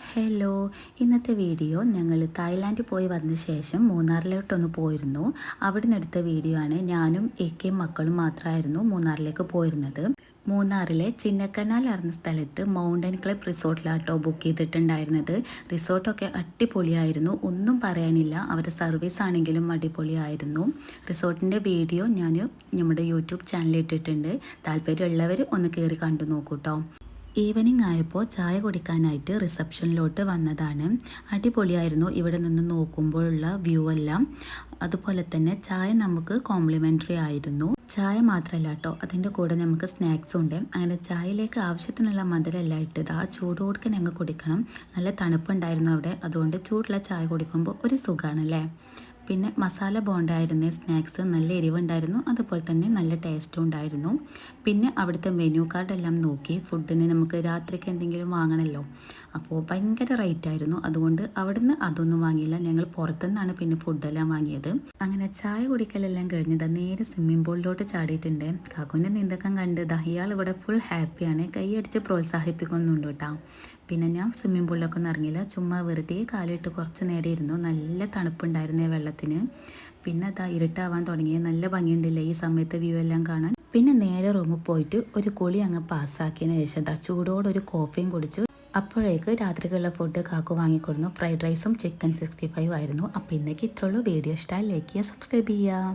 Hello, ഇന്നത്തെ video ഞങ്ങൾ തായ്ലാൻഡിൽ പോയി വന്ന ശേഷം മൂന്നാറിലോട്ടൊന്ന് പോയിരുന്നു. അവിടെ നിന്ന് എടുത്ത വീഡിയോ ആണ്. ഞാനും ഇക്കയും മക്കളും മാത്രമായിരുന്നു മൂന്നാറിലേക്ക് പോയിരുന്നത്. മൂന്നാറിലെ ചിന്നക്കനാൽ അറിഞ്ഞ സ്ഥലത്ത് മൗണ്ടൻ ക്ലബ് റിസോർട്ടിലാട്ടോ ബുക്ക് ചെയ്തിട്ടുണ്ടായിരുന്നത്. റിസോർട്ടൊക്കെ അടിപൊളിയായിരുന്നു, ഒന്നും പറയാനില്ല. അവരുടെ സർവീസ് ആണെങ്കിലും അടിപൊളിയായിരുന്നു. റിസോർട്ടിൻ്റെ വീഡിയോ ഞാൻ നമ്മുടെ യൂട്യൂബ് ചാനലിൽ ഇട്ടിട്ടുണ്ട്. താല്പര്യമുള്ളവർ ഒന്ന് കയറി കണ്ടു നോക്കൂട്ടോ. ഈവനിങ് ആയപ്പോൾ ചായ കുടിക്കാനായിട്ട് റിസപ്ഷനിലോട്ട് വന്നതാണ്. അടിപൊളിയായിരുന്നു ഇവിടെ നിന്ന് നോക്കുമ്പോഴുള്ള വ്യൂ എല്ലാം. അതുപോലെ തന്നെ ചായ നമുക്ക് കോംപ്ലിമെൻ്ററി ആയിരുന്നു. ചായ മാത്രമല്ല കേട്ടോ, അതിൻ്റെ കൂടെ നമുക്ക് സ്നാക്സും ഉണ്ട്. അങ്ങനെ ചായയിലേക്ക് ആവശ്യത്തിനുള്ള മധുരമെല്ലാം ഇട്ടത് ആ ചൂടോടുക്കെ ഞങ്ങൾ കുടിക്കണം. നല്ല തണുപ്പുണ്ടായിരുന്നു അവിടെ, അതുകൊണ്ട് ചൂടുള്ള ചായ കുടിക്കുമ്പോൾ ഒരു സുഖമാണല്ലേ. പിന്നെ മസാല ബോണ്ടായിരുന്നേ സ്നാക്സ്, നല്ല എരിവുണ്ടായിരുന്നു, അതുപോലെ തന്നെ നല്ല ടേസ്റ്റും ഉണ്ടായിരുന്നു. പിന്നെ അവിടുത്തെ മെനു കാർഡെല്ലാം നോക്കി ഫുഡിന് നമുക്ക് രാത്രിക്ക് എന്തെങ്കിലും വാങ്ങണമല്ലോ, അപ്പോൾ ഭയങ്കര റേറ്റ് ആയിരുന്നു. അതുകൊണ്ട് അവിടുന്ന് അതൊന്നും വാങ്ങിയില്ല, ഞങ്ങൾ പുറത്തുനിന്നാണ് പിന്നെ ഫുഡെല്ലാം വാങ്ങിയത്. അങ്ങനെ ചായ കുടിക്കലെല്ലാം കഴിഞ്ഞത് നേരെ സ്വിമ്മിംഗ് പൂളിലോട്ട് ചാടിയിട്ടുണ്ട്. കാക്കുവിൻ്റെ നീന്തക്കം കണ്ട് ഇയാൾ ഇവിടെ ഫുൾ ഹാപ്പിയാണ്, കൈയടിച്ച് പ്രോത്സാഹിപ്പിക്കുന്നുണ്ട് കേട്ടോ. പിന്നെ ഞാൻ സ്വിമ്മിംഗ് പൂളിലൊക്കെ ഒന്നും ഇറങ്ങിയില്ല, ചുമ്മാ വെറുതെ കാലിട്ട് കുറച്ച് നേരം ഇരുന്നു. നല്ല തണുപ്പുണ്ടായിരുന്നേ വെള്ളത്തിന്. പിന്നെ അതാ ഇരുട്ടാവാൻ തുടങ്ങി, നല്ല ഭംഗിയുണ്ടില്ലേ ഈ സമയത്ത് വ്യൂ എല്ലാം കാണാൻ. പിന്നെ നേരെ റൂമിൽ പോയിട്ട് ഒരു കുളി അങ്ങ് പാസ്സാക്കിയതിന് ശേഷം ചൂടോടെ ഒരു കോഫിയും കുടിച്ചു. അപ്പോഴേക്ക് രാത്രിക്കുള്ള ഫുഡ് കാക്കു വാങ്ങിക്കൊടുന്നു. ഫ്രൈഡ് റൈസും ചിക്കൻ 65 ആയിരുന്നു. അപ്പോൾ ഇന്നേക്ക് ഇത്രയുള്ളൂ. വീഡിയോ ഇഷ്ടമായി ലൈക്ക് ചെയ്യുക, സബ്സ്ക്രൈബ് ചെയ്യുക.